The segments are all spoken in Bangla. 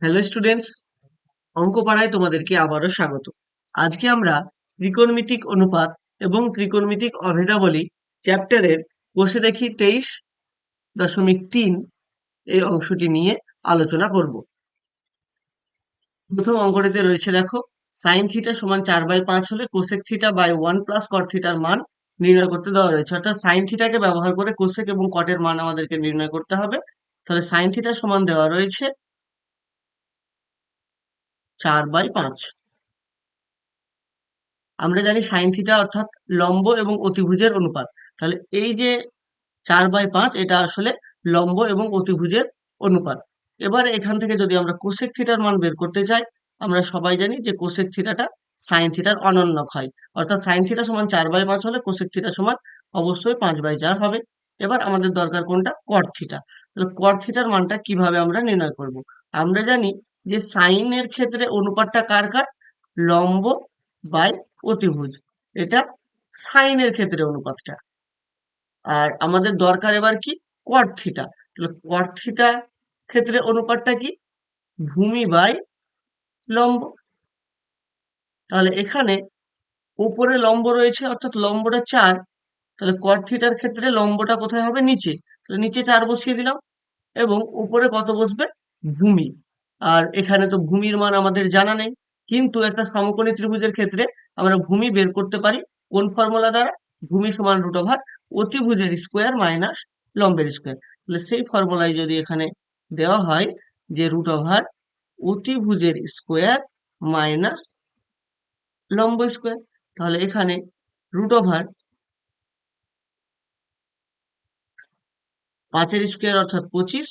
হ্যালো স্টুডেন্টস, অঙ্ক পাড়ায় তোমাদেরকে আবারও স্বাগত। আজকে আমরা ত্রিকোণমিতিক অনুপাত এবং ত্রিকোণমিতিক অভেদাবলী চ্যাপ্টারের বসে দেখি 23.3 এই অংশটি নিয়ে আলোচনা করব। প্রথম অঙ্কটিতে রয়েছে, দেখো, সাইন থিটা সমান 4/5 হলে cosec theta by 1 plus cot থিটার মান নির্ণয় করতে দেওয়া রয়েছে। অর্থাৎ সাইন থিটাকে ব্যবহার করে কোসেক এবং কটের মান আমাদেরকে নির্ণয় করতে হবে। তাহলে সাইন থিটা সমান দেওয়া রয়েছে 4/5। আমরা জানি সাইন থিটা অর্থাৎ লম্ব এবং অতিভুজের অনুপাত। তাহলে এই যে 4/5 এটা আসলে লম্ব এবং অতিভুজের অনুপাত। এবার এখান থেকে যদি আমরা কোসেক থিটার মান বের করতে চাই, আমরা সবাই জানি যে কোসেক থিটাটা সাইন থিটার অনন্যক হয়। অর্থাৎ সাইন থিটা সমান 4/5 হলে কোসেক থিটা সমান অবশ্যই 5/4 হবে। এবার আমাদের দরকার কোনটা? কট থিটা। তাহলে কট থিটার মানটা কিভাবে আমরা নির্ণয় করব? আমরা জানি যে সাইনের ক্ষেত্রে অনুপাতটা কার কার? লম্ব বাই অতিভুজ। এটা সাইনের ক্ষেত্রে অনুপাতটা। আর আমাদের দরকার এবার কি? কট থিটা। তাহলে কট থিটা ক্ষেত্রে অনুপাতটা কি? ভূমি বাই লম্ব। তাহলে এখানে উপরে লম্ব রয়েছে অর্থাৎ লম্বটা 4। তাহলে কট থিটার ক্ষেত্রে লম্বটা কোথায় হবে? নিচে। তাহলে নিচে 4 বসিয়ে দিলাম এবং উপরে কত বসবে? ভূমি। আর এখানে তো ভূমির মান আমাদের জানা নেই, কিন্তু একটা সমকোণী ত্রিভুজের ক্ষেত্রে আমরা ভূমি বের করতে পারি কোন ফর্মুলা দ্বারা? ভূমি সমান রুট ওভার অতিভুজের স্কোয়ার মাইনাস লম্বের স্কোয়ার। তাহলে সেই ফর্মুলায় যদি এখানে দেওয়া হয় যে রুট ওভার অতিভুজের স্কোয়ার মাইনাস লম্ব স্কোয়ার, তাহলে এখানে রুট ওভার 5-এর স্কোয়ার অর্থাৎ 25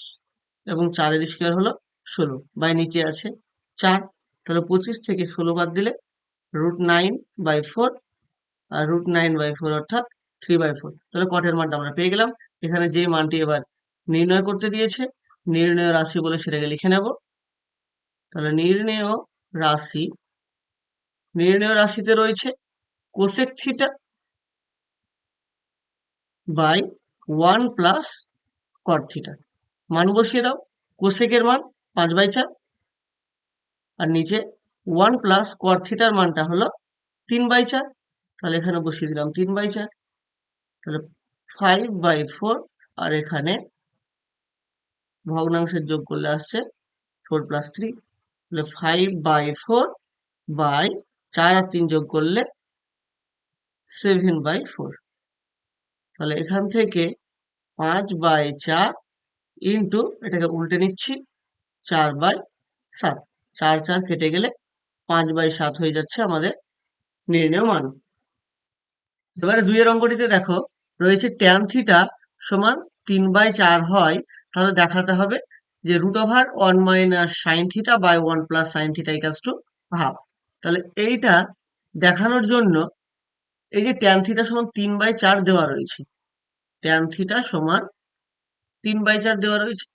এবং 4-এর স্কোয়ার হলো 16 বাই নিচে আছে 4। তাহলে 25 থেকে 16 বাদ দিলে √9/4, আর √9/4 অর্থাৎ 3/4। তাহলে কটের মানটা আমরা পেয়ে গেলাম। এখানে যে মানটি এবার নির্ণয় করতে দিয়েছে, নির্ণয় রাশি বলে সেটাকে লিখে নেব। তাহলে রাশি নির্ণয় রাশিতে রয়েছে cosec theta by 1 plus cot theta. মান বসিয়ে দাও। কোসেকের মান 5/4, আর নিচে 1 প্লাস কট থিটার মানটা হলো 3/4। তাহলে এখানে বসিয়ে দিলাম 3/4। তাহলে 5/4, আর এখানে ভগ্নাংশের যোগ করলে আসছে 4 + 3। তাহলে 5/4 বাই 4 আর 3 যোগ করলে 7/4। তাহলে এখান থেকে 5/4 ইন্টু, এটাকে উল্টে নিচ্ছি, 4/7। 4 4 কেটে গেলে 5/7 হয়ে যাচ্ছে আমাদের নির্ণেয় মান। এবারে 2 এর অঙ্কটিতে দেখো রয়েছে ট্যান থিটা সমান 3/4 হয়, তাহলে দেখাতে হবে যে root over 1 minus sine theta by 1 plus sine theta equals to half. তাহলে এইটা দেখানোর জন্য এই যে ট্যান থিটা সমান 3/4 দেওয়া রয়েছে, ট্যান থিটা সমান 3/4 দেওয়া রয়েছে,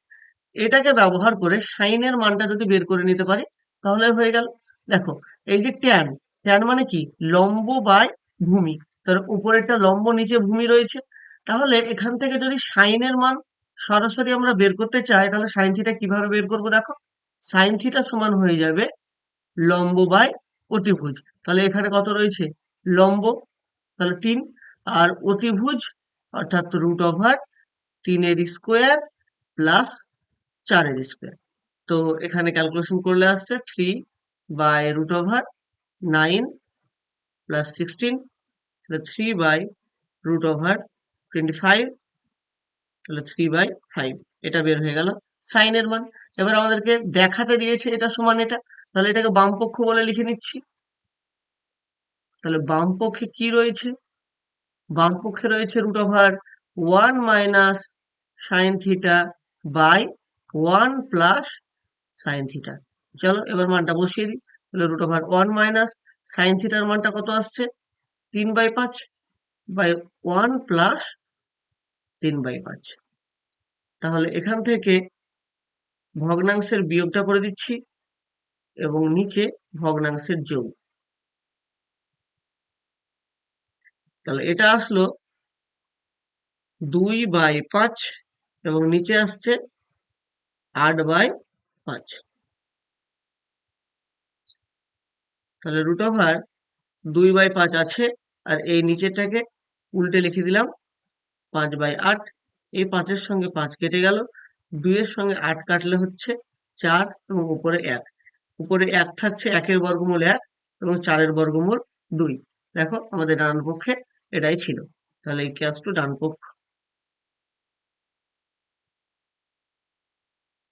এটাকে ব্যবহার করে সাইনের মানটা যদি বের করে নিতে পারি তাহলে হয়ে গেল। দেখো, এই যে ট্যান, ট্যান মানে কি? লম্ব বাই ভূমি। তার উপরেরটা লম্ব, নিচে ভূমি রয়েছে। তাহলে এখান থেকে যদি সাইনের মান সরাসরি আমরা বের করতে চাই, তাহলে সাইন থিটা কিভাবে বের করব? দেখো, সাইন থিটা সমান হয়ে যাবে লম্ব বাই অতিভুজ। তাহলে এখানে কত রয়েছে? লম্ব, তাহলে 3, আর অতিভুজ অর্থাৎ রুট ওভার 3-এর স্কোয়ার প্লাস 4-এর স্কোয়ার। তো এখানে ক্যালকুলেশন করলে আসছে 3/√9 প্লাস 16, তাহলে 3/√25, তাহলে 3/5। এটা বের হয়ে গেল সাইনের মান। এবার আমাদেরকে দেখাতে দিয়েছে এটা সমান এটা, তাহলে এটাকে বাম পক্ষ বলে লিখে নিচ্ছি। তাহলে বাম পক্ষে কি রয়েছে? বাম পক্ষে রয়েছে root over 1 minus sine theta by 1 plus sine theta. চলো এবার মানটা বসিয়ে দিই। তাহলে রুট ওভার 1 মাইনাস সাইন থিটার মানটা কত আসছে? 3/5 বাই 1 প্লাস 3/5। তাহলে এখান থেকে ভগ্নাংশের বিয়োগটা করে দিচ্ছি এবং নিচে ভগ্নাংশের যোগ। তাহলে এটা আসলো 2/5 এবং নিচে আসছে 8/5। তাহলে √2/5 আছে, আর এই নিচেরটাকে উল্টে লিখে দিলাম 5/8। এই 5-এর সঙ্গে 5 কেটে গেল, 2-এর সঙ্গে 8 কাটলে হচ্ছে 4 এবং উপরে 1। উপরে 1 থাকছে, 1-এর বর্গমূল 1 এবং 4-এর বর্গমূল 2। দেখো আমাদের ডান পক্ষে এটাই ছিল। তাহলে ইকুয়ালস টু ডান পক্ষ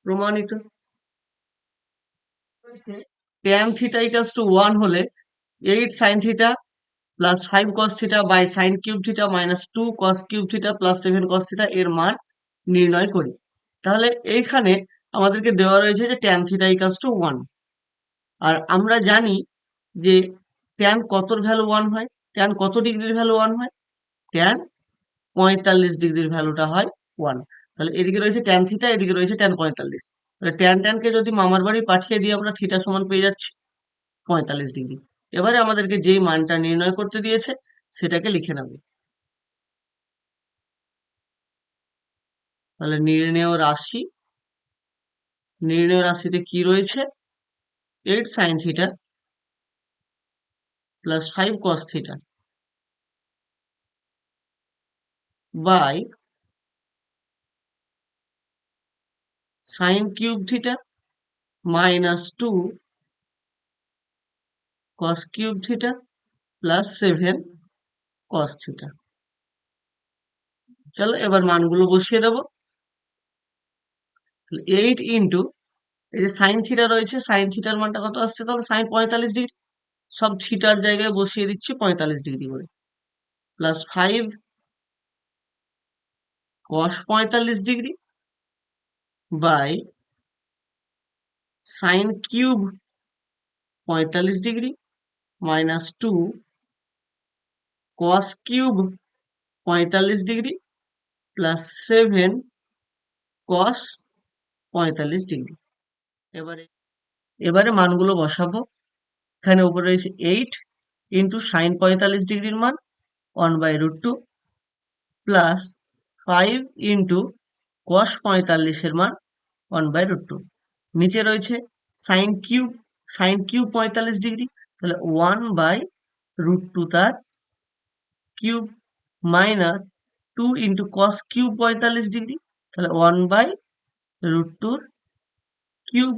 প্রমাণিত। tan থিটা ইকুয়ালস টু 1 হলে 8 sin theta plus 5 cos theta by sin cube theta minus 2 cos cube theta plus 7 cos theta এর মান নির্ণয় করি। তাহলে এইখানে আমাদেরকে দেওয়া রয়েছে যে tan থিটা ইকুয়ালস টু 1, আর আমরা জানি যে tan কতর ভ্যালু 1 হয়, tan কত ডিগ্রির ভ্যালু 1 হয়, tan 45 ডিগ্রির ভ্যালুটা হয় 1। তাহলে এদিকে রয়েছে tan থিটা, এদিকে রয়েছে tan 45। তাহলে tan কে যদি মামার বাড়ি পাঠিয়ে দিই আমরা থিটা সমান পেয়ে যাচ্ছি 45 ডিগ্রি। এবারে আমাদেরকে যেই মানটা নির্ণয় করতে দিয়েছে সেটাকে লিখে নেব। তাহলে নির্ণেয় রাশিতে কি রয়েছে, 8 sin theta plus 5 cos theta by sin cube theta minus 2 cos cube theta plus 7 cos theta. চলো এবার মানগুলো বসিয়ে দেবো। 8 ইন্টু এই যে সাইন থিটা রয়েছে, সাইন থিটার মানটা কত আসছে, তাহলে সাইন 45 ডিগ্রি, সব থিটার জায়গায় বসিয়ে দিচ্ছি 45 ডিগ্রি করে, plus 5 cos 45 degree by sine cube 45 degree minus 2 cos cube 45 degree plus 7 cos 45 degree. এবারে এবারে মানগুলো বসাবো। এখানে উপরে রয়েছে 8 ইন্টু সাইন 45 ডিগ্রির মান 1/√2 প্লাস 5 ইন্টু cos 45 এর মান 1/√2। নিচে রয়েছে সাইন কিউব 45 ডিগ্রি, তাহলে 1/√2 তার cube minus 2 into cos cube 45 degree, তাহলে 1/√2 কিউব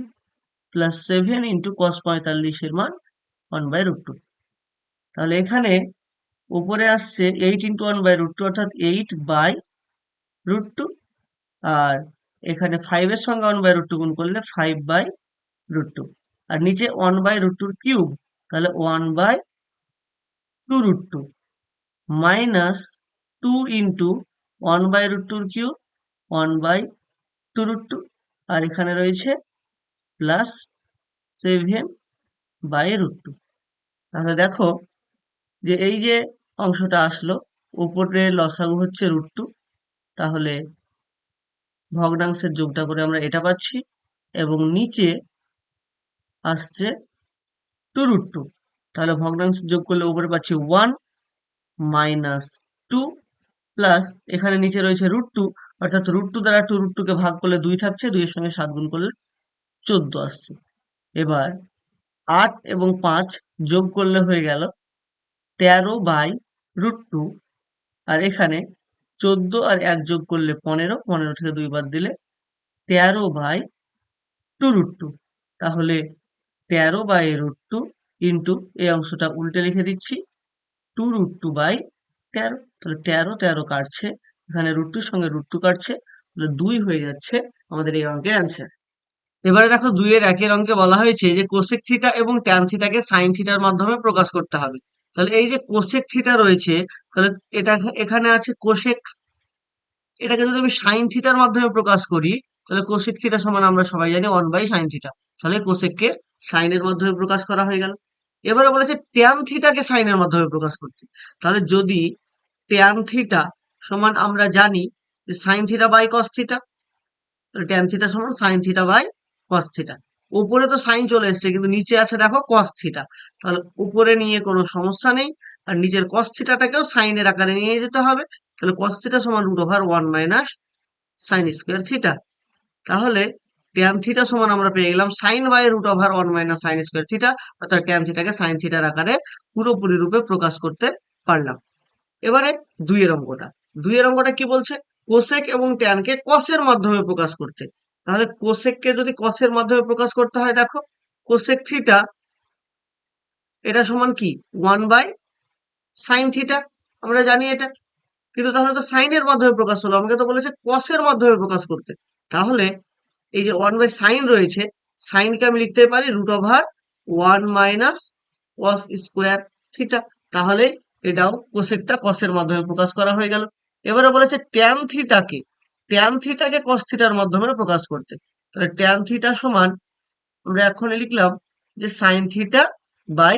প্লাস 7 ইন্টু cos 45 এর মান 1/√2। তাহলে এখানে উপরে আসছে 8 ইন্টু 1/√2 অর্থাৎ 8/√2, আর এখানে 5 এর সঙ্গে 1/√2 গুণ করলে 5/√2, আর নিচে 1/√2 কিউব, তাহলে 1/2√2 মাইনাস 2 ইন্টু 1/√2 কিউব 1/2√2, আর এখানে রয়েছে প্লাস 7/√2। তাহলে দেখো যে এই যে অংশটা আসলো, উপরে লসাগু হচ্ছে √2, তাহলে ভগ্নাংশের যোগটা করে আমরা এটা পাচ্ছি, এবং নিচে আসছে 2√2, তাহলে ভগ্নাংশ যোগ করলে উপরে পাচ্ছি 1 মাইনাস 2 প্লাস এখানে নিচে রয়েছে √2, অর্থাৎ √2 দ্বারা 2√2 কে ভাগ করলে 2 থাকছে, 2 এর সঙ্গে 7 গুণ করলে 14 আসছে। এবার 8 এবং 5 যোগ করলে হয়ে গেল 13/√2, আর এখানে 14 আর 1 যোগ করলে 15, 15 থেকে 2 বাদ দিলে 13/√2। তাহলে 13/√2 ইন্টু এই অংশটা উল্টে লিখে দিচ্ছি 2√2/13, তাহলে 13 কাটছে, এখানে √2 সঙ্গে √2 কাটছে, তাহলে 2 হয়ে যাচ্ছে আমাদের এই অঙ্কের অ্যান্সার। এবারে দেখো 2-এর অঙ্কে বলা হয়েছে যে কোসেক থিটা এবং ট্যান থিটাকে সাইন থিটার মাধ্যমে প্রকাশ করতে হবে। তাহলে এই যে কোসেক থিটা রয়েছে, তাহলে এটা এখানে আছে কোসেক, এটাকে যদি আমি সাইন থিটার মাধ্যমে প্রকাশ করি, তাহলে কোসেক থিটা সমান আমরা সবাই জানি 1/sin থিটা, তাহলে কোসেককে সাইনের মাধ্যমে প্রকাশ করা হয়ে গেল। এবারে বলেছে ট্যান থিটাকে সাইনের মাধ্যমে প্রকাশ করতে, তাহলে যদি ট্যান থিটা সমান আমরা জানি যে sine theta by cos theta, তাহলে ট্যান থিটা সমান sine theta by cos theta. উপরে তো সাইন চলে এসছে, কিন্তু নিচে আছে দেখো কস থিটা, তাহলে উপরে নিয়ে কোনো সমস্যা নেই, আর নিচের কস থিটাটাকেও সাইনের আকারে নিয়ে যেতে হবে। তাহলে কস থিটা সমান √1 মাইনাস সাইন স্কোয়ার থিটা। তাহলে ট্যান থিটা সমান আমরা পেয়ে গেলাম sine by root over 1 minus sine square theta, অর্থাৎ ট্যান থিটাকে সাইন থিটার আকারে পুরোপুরি রূপে প্রকাশ করতে পারলাম। এবারে দুইয়ের অঙ্কটা কি বলছে? কোসেক এবং ট্যানকে কসের মাধ্যমে প্রকাশ করতে। তাহলে কোসেককে যদি কসের মাধ্যমে প্রকাশ করতে হয়, দেখো কোসেক থিটা এটা সমান কি 1 বাই সাইন থিটা, আমরা জানি এটা। কিন্তু তাহলে তো সাইনের মাধ্যমে প্রকাশ হলো, আমাকে তো বলেছে কসের মাধ্যমে প্রকাশ করতে। তাহলে এই যে 1 বাই সাইন রয়েছে, সাইনকে আমি লিখতে পারি root over 1 minus cos square theta. তাহলে এটাও কোসেকটা কসের মাধ্যমে প্রকাশ করা হয়ে গেল। এবারে বলেছে ট্যান থিটাকে কস থিটার মাধ্যমে প্রকাশ করতে। তাহলে ট্যান থিটা সমান আমরা এখন লিখলাম যে sine theta by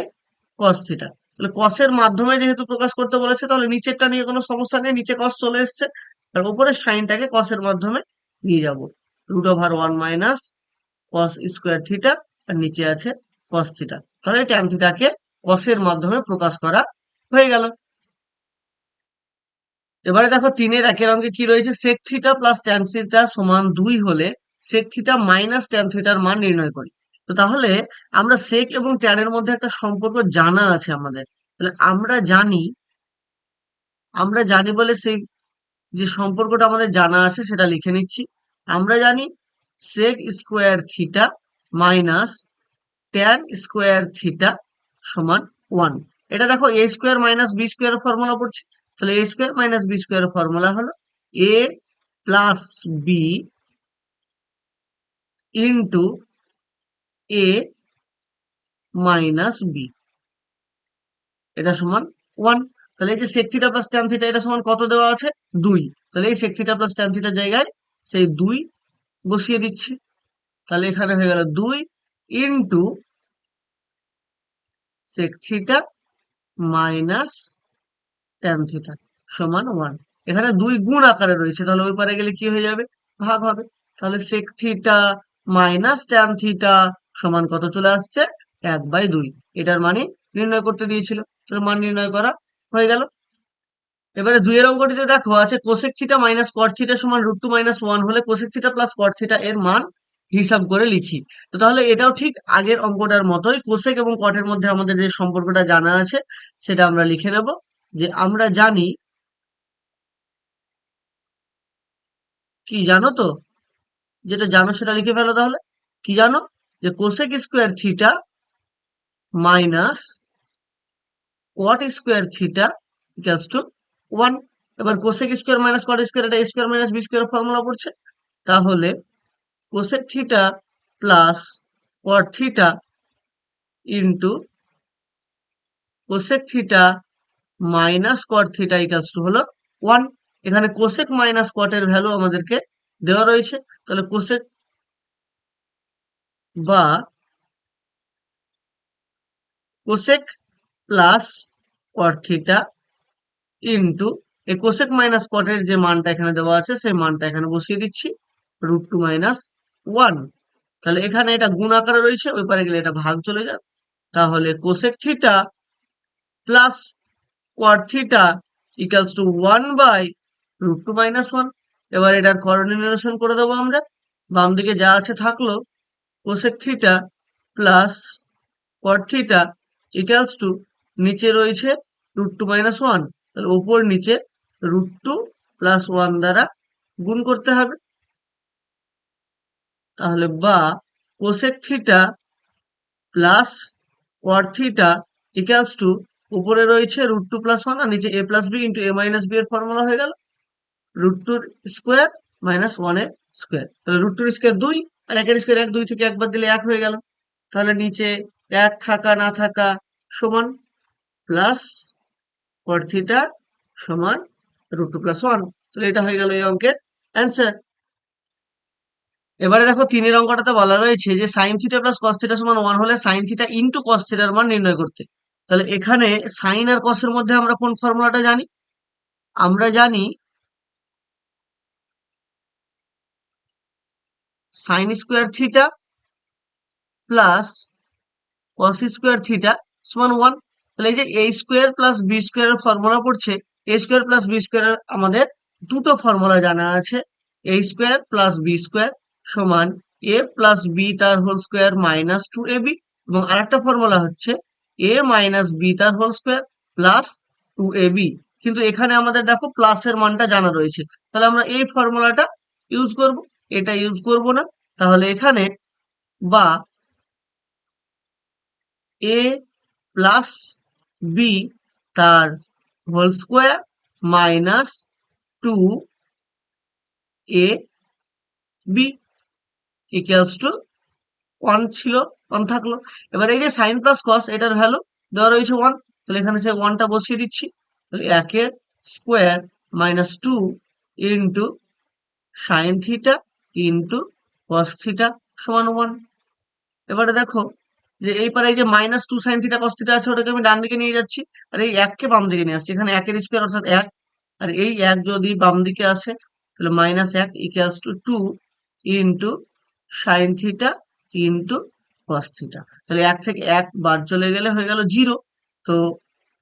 cos theta. তাহলে কসের মাধ্যমে যেহেতু প্রকাশ করতে বলেছে, তাহলে নিচেরটা নিয়ে কোনো সমস্যা নেই, নিচে কস চলে এসছে। আর উপরে সাইনটাকে কসের মাধ্যমে নিয়ে যাব, root over 1 minus cos square theta, আর নিচে আছে কস থিটা। তাহলে ট্যান থিটাকে কসের মাধ্যমে প্রকাশ করা হয়ে গেল। এবারে দেখো 3-এর অঙ্কে কি রয়েছে? Sec theta plus tan theta সমান 2 হলে সেক থিটা মাইনাস ট্যান থিটার মান নির্ণয় করি। তো তাহলে আমরা সেক এবং ট্যানের মধ্যে একটা সম্পর্ক জানা আছে আমাদের। তাহলে আমরা জানি বলে সেই যে সম্পর্কটা আমাদের জানা আছে সেটা লিখে নিচ্ছি। আমরা জানি sec square theta minus tan square theta সমান 1। এটা দেখো a square minus b square formula পড়ছে। তাহলে a square minus b square formula হলো a plus b into a minus b, এটা সমান 1। তাহলে এই যে sec theta plus tan theta এটা সমান কত দেওয়া আছে? 2। তাহলে এই সেক থিটা প্লাস ট্যান থিটার জায়গায় সেই 2 বসিয়ে দিচ্ছি। তাহলে এখানে হয়ে গেল 2 into sec theta minus tan theta সমান 1। এখানে 2 গুণ আকারে রয়েছে, তাহলে ওই পারে গেলে কি হয়ে যাবে? ভাগ হবে। তাহলে sec theta minus tan theta সমান কত চলে আসছে? 1/2। এটার মানে নির্ণয় করতে দিয়েছিল, তাহলে মান নির্ণয় করা হয়ে গেল। এবারে 2-এর অঙ্কটিতে দেখো আছে cosec theta minus cot theta সমান √2 - 1 হলে cosec theta plus cot theta এর মান হিসাব করে লিখি। তো তাহলে এটাও ঠিক আগের অঙ্কটার মতোই, কোসেক এবং কটের মধ্যে আমাদের যে সম্পর্কটা জানা আছে সেটা আমরা লিখে নেব। যে আমরা জানি, কি জানো তো? যেটা জানো সেটা লিখে ফেলো তাহলে। কি জানো? যে cosec square theta minus cot square theta equals to 1। এবার cosec square minus cot square, এটা square minus b square formula পড়ছে। তাহলে cosec theta plus cot theta into cosec theta minus cot theta equals to হলো 1। এখানে কোসেক মাইনাস কটের ভ্যালু আমাদেরকে দেওয়া রয়েছে। তাহলে কোসেক বা cosec plus cot theta into এই কোসেক মাইনাস কটের যে মানটা এখানে দেওয়া আছে সেই মানটা এখানে বসিয়ে দিচ্ছি, √2 - 1। তাহলে এখানে এটা গুণ আকারে রয়েছে, ওই পারে গেলে এটা ভাগ চলে যাবে। তাহলে cosec theta plus cot theta equals two 1/√2 - 1। এবার এটার কোঅর্ডিনেশন করে দেবো আমরা। বাম দিকে যা আছে থাকলো, cosec theta plus cot theta equals two নিচে রয়েছে √2 - 1, তাহলে উপর নিচে √2 + 1 দ্বারা গুণ করতে হবে। তাহলে বা cosec theta plus cot theta equals two উপরে রয়েছে √2 + 1 আর নিচে a + b into a - b এর ফর্মুলা হয়ে গেল √2 স্কোয়ার মাইনাস 1 এর স্কোয়ার। তাহলে √2 স্কোয়ার 2 আর 1 এর স্কোয়ার 1, 2 থেকে একবার দিলে 1 হয়ে গেল। তাহলে নিচে 1 থাকা না থাকা সমান প্লাস কট থিটা সমান √2 + 1। তাহলে এটা হয়ে গেল এই অঙ্কের অ্যান্সার। এবারে দেখো 3-এর অঙ্কটাতে বলা রয়েছে যে sine theta plus cos theta সমান 1 হলে সাইন থিটা ইন্টু কস থিটার মান নির্ণয় করতে। তাহলে এখানে সাইন আর কসের মধ্যে আমরা কোন ফর্মুলাটা জানি? আমরা জানি sine square theta plus cos square theta সমান 1। তাহলে এই যে a square plus B square এর ফর্মুলা পড়ছে, a square plus B square আমাদের দুটো ফর্মুলা জানা আছে, a square plus B square সমান এ প্লাস বি তার হোল স্কোয়ার মাইনাস 2ab, এবং আরেকটা ফর্মুলা হচ্ছে এ মাইনাস বি তার হোল স্কোয়ার প্লাস 2ab। কিন্তু এখানে আমাদের দেখো প্লাসের মানটা জানা রয়েছে, তাহলে আমরা এই ফর্মুলাটা ইউজ করব, এটা ইউজ করব না। তাহলে এখানে বা এ প্লাস বি তার whole square minus 2ab equals to 1 ছিল, 1 থাকলো। এবার এই যে সাইন প্লাস কস এটার ভ্যালু দেওয়া রয়েছে 1, তাহলে এখানে সে 1টা বসিয়ে দিচ্ছি। তাহলে 1 এর square minus 2 into sine theta into cos theta সমান 1। এবারে দেখো যে এই পারে এই যে minus 2 sine theta cos theta আছে, ওটাকে আমি ডান দিকে নিয়ে যাচ্ছি, আর এই 1 কে বাম দিকে নিয়ে আসছি। এখানে 1 এর স্কোয়ার অর্থাৎ 1, আর এই 1 যদি বাম দিকে আসে তাহলে minus 1 equals to 2 into sine theta into cos theta. তাহলে 1 থেকে 1 বাদ চলে গেলে হয়ে গেল 0। তো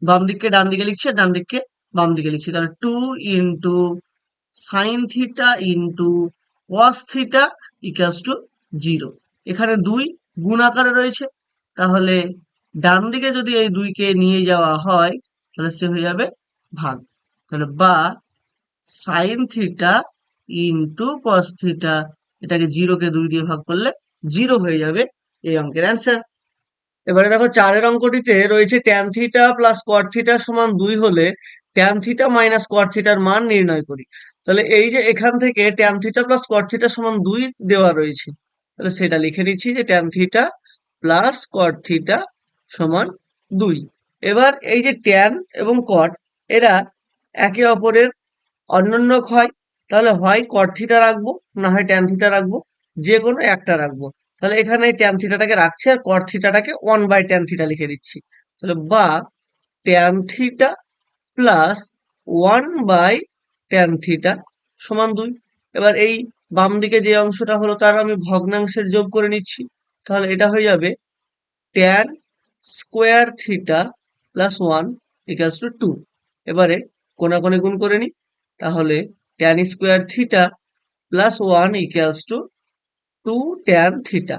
বাম দিককে ডান দিকে লিখছি আর ডান দিককে বাম দিকে লিখছি, তাহলে 2 into sine theta into cos theta equals two 0। এখানে 2 গুণ আকারে রয়েছে, তাহলে ডান দিকে যদি এই 2 কে নিয়ে যাওয়া হয় তাহলে সে হয়ে যাবে ভাগ। তাহলে বা sine theta into cos theta, এটাকে 0 কে 2 দিয়ে ভাগ করলে 0 হয়ে যাবে এই অঙ্কের অ্যান্সার। এবারে দেখো 4 অঙ্কটিতে রয়েছে tan theta plus cot theta সমান 2 হলে ট্যান থিটা মাইনাস কট থিটার মান নির্ণয় করি। তাহলে এই যে এখান থেকে tan theta plus cot theta সমান 2 দেওয়া রয়েছে, তাহলে সেটা লিখে নিচ্ছি যে tan theta plus cot theta সমান 2। এবার এই যে ট্যান এবং কট এরা একে অপরের অন্যোন্যক হয়, তাহলে হয় কট থিটা রাখবো না হয় ট্যান থিটা রাখবো, যে কোনো একটা রাখবো। তাহলে এখানে ট্যান থিটাটাকে রাখছি আর কট থিটাটাকে 1/ট্যান থিটা লিখে দিচ্ছি। তাহলে বা ট্যান থিটা প্লাস 1/ট্যান থিটা সমান 2। এবার এই বাম দিকে যে অংশটা হলো তার আমি ভগ্নাংশের যোগ করে নিচ্ছি, তাহলে এটা হয়ে যাবে tan square theta plus 1 equals to 2। এবারে কোণাকুণি গুণ করে নিই, তাহলে tan square theta plus 1 equals to 2 tan theta.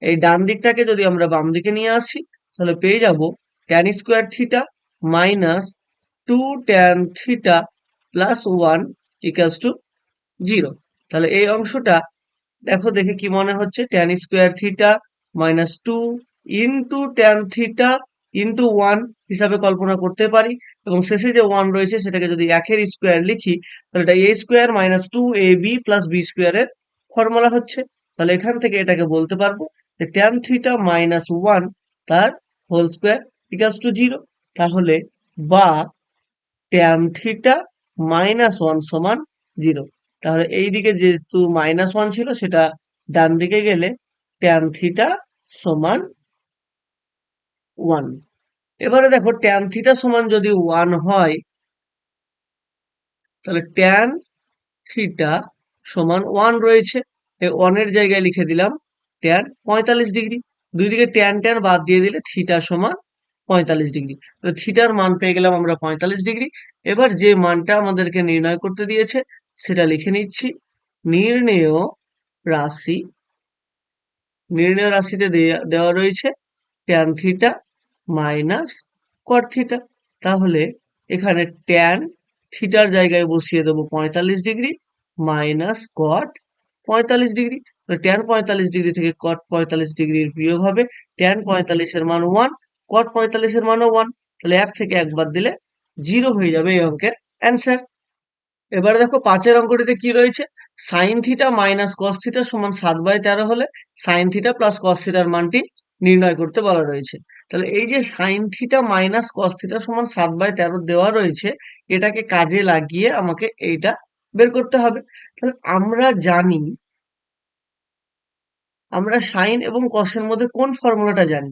এই ডান দিকটাকে যদি আমরা বাম দিকে নিয়ে আসি তাহলে পেয়ে যাব tan square theta minus 2 tan theta plus 1 equals to 0। তাহলে এই অংশটা দেখো দেখে কি মনে হচ্ছে, tan square theta minus 2 into tan theta into 1 হিসাবে কল্পনা করতে পারি, এবং শেষে যে 1 রয়েছে সেটাকে যদি 1 এর স্কোয়ার লিখি তাহলে এটা a square minus 2ab plus b স্কোয়ারের ফর্মুলা হচ্ছে। তাহলে এখান থেকে এটাকে বলতে পারবো যে ট্যান থিটা মাইনাস 1 তার হোল স্কোয়ার ইকুয়ালস টু 0। তাহলে বা ট্যান থিটা মাইনাস 1 সমান 0। তাহলে এই দিকে যেহেতু মাইনাস 1 ছিল সেটা ডান দিকে গেলে ট্যান থিটা সমান 1। এবারে দেখো ট্যান থিটা সমান যদি 1 হয় তাহলে ট্যান থিটা সমান 1 রয়েছে, এই 1 এর জায়গায় লিখে দিলাম ট্যান 45 ডিগ্রি। দুই দিকে ট্যান ট্যান বাদ দিয়ে দিলে থিটা সমান 45 ডিগ্রি। তো থিটার মান পেয়ে গেলাম আমরা 45 ডিগ্রি। এবার যে মানটা আমাদেরকে নির্ণয় করতে দিয়েছে সেটা লিখে নিচ্ছি। নির্ণেয় রাশি, নির্ণেয় রাশিতে দেওয়া রয়েছে tan theta minus cot theta. তাহলে এখানে ট্যান থিটার জায়গায় বসিয়ে দেবো 45 ডিগ্রি মাইনাস কট 45 ডিগ্রি। ট্যান 45 ডিগ্রি থেকে কট 45 ডিগ্রির বিয়োগ হবে, ট্যান 45 এর মান 1, কট 45 এর মানও 1। তাহলে 1 থেকে 1 বাদ দিলে 0 হয়ে যাবে এই অঙ্কের অ্যান্সার। এবারে দেখো 5 অঙ্কটিতে কি রয়েছে, sine theta minus cos theta সমান 7/13 হলে সাইন থিটা প্লাস কস থিটার মানটি নির্ণয় করতে বলা রয়েছে। তাহলে এই যে sine theta minus cos theta সমান 7/13 দেওয়া রয়েছে, এটাকে কাজে লাগিয়ে আমাকে এইটা বের করতে হবে। তাহলে আমরা জানি, আমরা সাইন এবং কসের মধ্যে কোন ফর্মুলাটা জানি,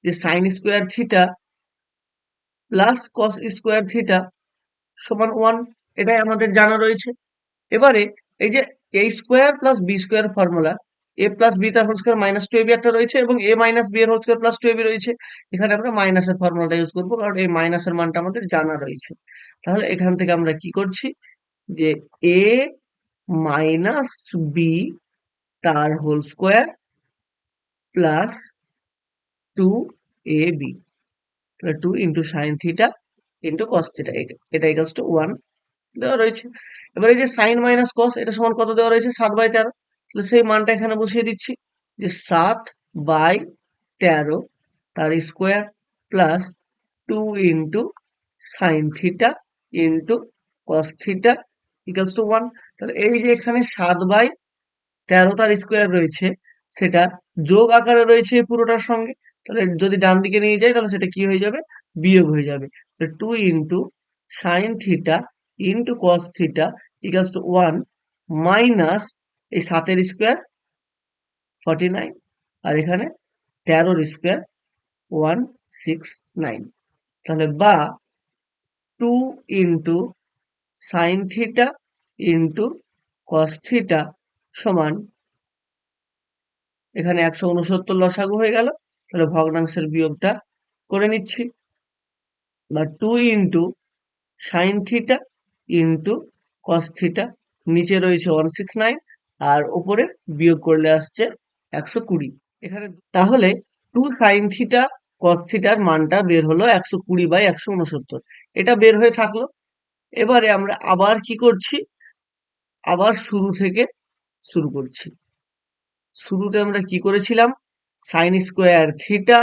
যে sine square theta plus cos square theta সমান 1, এটাই আমাদের জানা রয়েছে। এবারে এই যে a square plus B square formula, a plus B তার হোল স্কোয়ার মাইনাস 2ab একটা রয়েছে এবং a মাইনাস বি এর হোল স্কোয়ার প্লাস 2ab রয়েছে। এখানে আমরা মাইনাসের ফর্মুলাটা ইউজ করবো কারণ এই মাইনাসের মানটা আমাদের জানা রয়েছে। তাহলে এখান থেকে আমরা কি করছি যে a মাইনাস বি তার হোল স্কোয়ার প্লাস 2ab, তাহলে 2 into sine theta into cos theta, এটা ইকুয়ালস টু 1 দেওয়া রয়েছে। এবার এই যে সাইন মাইনাস কস এটা সমান কত দেওয়া রয়েছে, 7/13, তাহলে সেই মানটা এখানে বসিয়ে দিচ্ছি যে 7/13 তার square plus 2 into sine theta into cos theta equals to 1। তাহলে এই যে এখানে 7/13 তার স্কোয়ার রয়েছে, সেটা যোগ আকারে রয়েছে এই পুরোটার সঙ্গে, তাহলে যদি ডান দিকে নিয়ে যাই তাহলে সেটা কি হয়ে যাবে, বিয়োগ হয়ে যাবে। 2 into sine theta into cos theta equals to 1 minus এই 7-এর স্কোয়ার 49, আর এখানে 13-র স্কোয়ার 169, তাহলে বা 2 into sine theta into cos theta সমান, এখানে 169 লসাগু হয়ে গেল, তাহলে ভগ্নাংশের বিয়োগটা করে নিচ্ছি, বা 2 into sine theta into cos theta, নিচে রয়েছে 169 আর উপরে বিয়োগ করলে আসছে 120 এখানে। তাহলে 2 সাইন থিটা কস থিটার মানটা বের হলো 120/169, এটা বের হয়ে থাকলো। এবারে আমরা আবার কি করছি, আবার শুরু থেকে শুরু করছি। শুরুতে আমরা কি করেছিলাম, sign square theta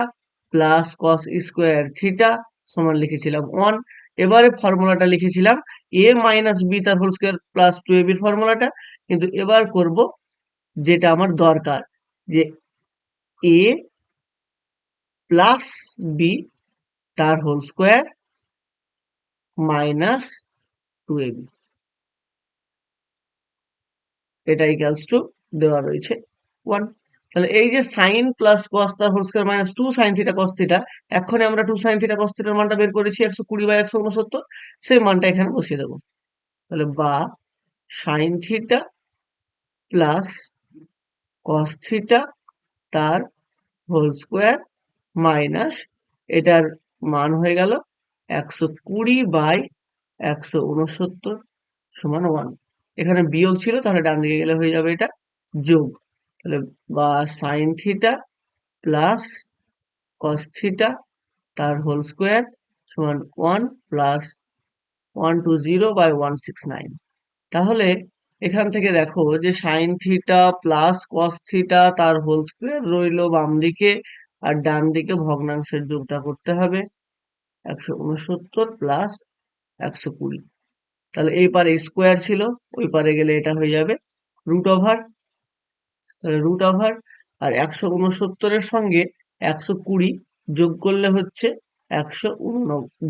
plus cos square theta সমান লিখেছিলাম 1। এবারে ফর্মুলাটা লিখেছিলাম a মাইনাস বি তার হোল স্কোয়ার প্লাস 2ab এর ফর্মুলাটা, কিন্তু এবার করব যেটা আমার দরকার, যে a প্লাস বি তার হোল স্কোয়ার মাইনাস 2ab, এটা ইকুয়ালস টু দেওয়া রয়েছে 1। তাহলে এই যে সাইন প্লাস কস তার whole square minus 2 sine theta cos theta, এক্ষণে আমরা 2 সাইন থিটা কস থিটার মানটা বের করেছি 120/169, সেই মানটা এখানে বসিয়ে দেবো। তাহলে বা sign theta plus cos theta তার হোল স্কোয়ার মাইনাস, এটার মান হয়ে গেল 120/169 সমান 1। এখানে বিয়োগ ছিল, তাহলে ডান দিকে গেলে হয়ে যাবে এটা যোগ, তাহলে বা sign theta plus cos theta তার হোল স্কোয়ার সমান 1 প্লাস 120/169। তাহলে এখান থেকে দেখো যে sine theta plus cos theta তার হোল স্কোয়ার রইল বাম দিকে, আর ডান দিকে ভগ্নাংশের যোগটা করতে হবে 169 প্লাস 120। তাহলে এই পারে স্কোয়ার ছিল, ওই পারে গেলে এটা হয়ে যাবে রুট ওভার, তাহলে রুট ওভার, আর 169-এর সঙ্গে 120 যোগ করলে হচ্ছে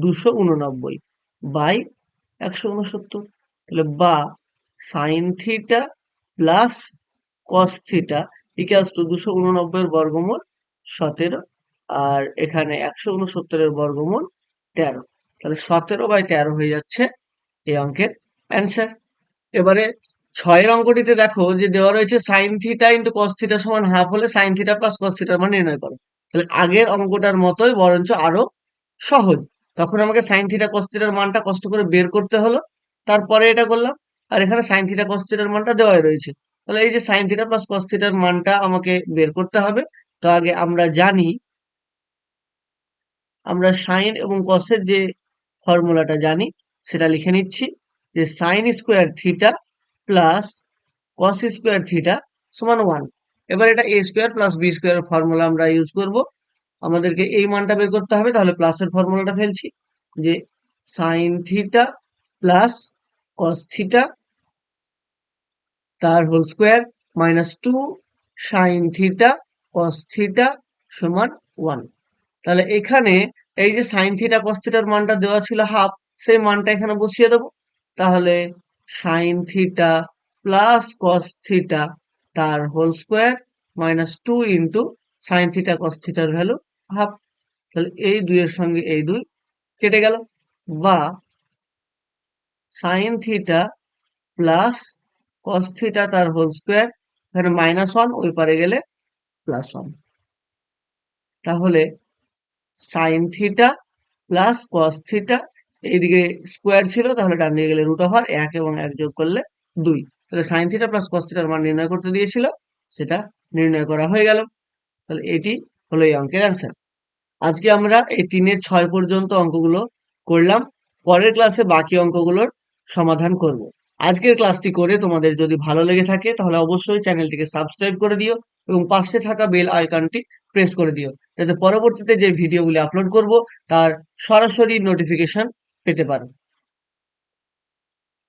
289 তাহলে বা sign theta plus cos theta equals two 289 এর বর্গমূল 17, আর এখানে 169-এর বর্গমূল 13, তাহলে 17/13 হয়ে যাচ্ছে এই অঙ্কের অ্যান্সার। এবারে 6-এর অঙ্কটিতে দেখো যে দেওয়া রয়েছে sine theta into cos theta সমান হাফ হলে সাইন থিটা প্লাস কস থিটার মান নির্ণয় করো। তাহলে আগের অঙ্কটার মতোই বরঞ্চ আরো সহজ। তখন আমাকে সাইন থিটা কস থিটার মানটা কষ্ট করে বের করতে হলো, তারপরে এটা করলাম, আর এখানে সাইন থিটা কস থিটার মানটা দেওয়াই রয়েছে। তাহলে এই যে সাইন থিটা প্লাস কস থিটার মানটা আমাকে বের করতে হবে। তো আগে আমরা জানি, আমরা সাইন এবং কসের যে ফর্মুলাটা জানি সেটা লিখে নিচ্ছি, যে sine square theta plus cos square theta সমান 1। এবার এটা a square plus B square formula আমরা ইউজ করব, আমাদেরকে এই মানটা বের করতে হবে, তাহলে প্লাসের ফর্মুলাটা ফেলছি, যে sine theta plus cos theta তার whole square minus 2 sine theta cos theta সমান 1। তাহলে এখানে এই যে সাইন থিটা কস থিটার মানটা দেওয়া ছিল হাফ, সেই মানটা এখানে বসিয়ে দেবো, তাহলে sine theta plus cos theta তার whole square minus 2 into sine theta cos থিটার ভ্যালু হাফ, তাহলে এই দুইয়ের সঙ্গে এই দুই কেটে গেল, বা sign theta plus cos theta তার হোল স্কোয়ার, এখানে -1 ওই পারে গেলে +1, তাহলে sine theta plus cos theta, এইদিকে স্কোয়ার ছিল তাহলে ডান দিকে গেলে রুট ওভার 1 এবং 1 যোগ করলে 2, তাহলে সাইন থিটা প্লাস কস থিটার মান নির্ণয় করতে দিয়েছিল, সেটা নির্ণয় করা হয়ে গেল। তাহলে এটি হলো এই অঙ্কের অ্যান্সার। আজকে আমরা এই 3 6 পর্যন্ত অঙ্কগুলো করলাম। পরের ক্লাসে বাকি অঙ্কগুলোর সমাধান করব। আজকের ক্লাসটি করে তোমাদের যদি ভালো লেগে থাকে তাহলে অবশ্যই চ্যানেলটিকে সাবস্ক্রাইব করে দিও এবং পাশে থাকা বেল আইকনটি প্রেস করে দিও, যাতে পরবর্তীতে যে ভিডিওগুলি আপলোড করব তার সরাসরি নোটিফিকেশন পেতে পারো।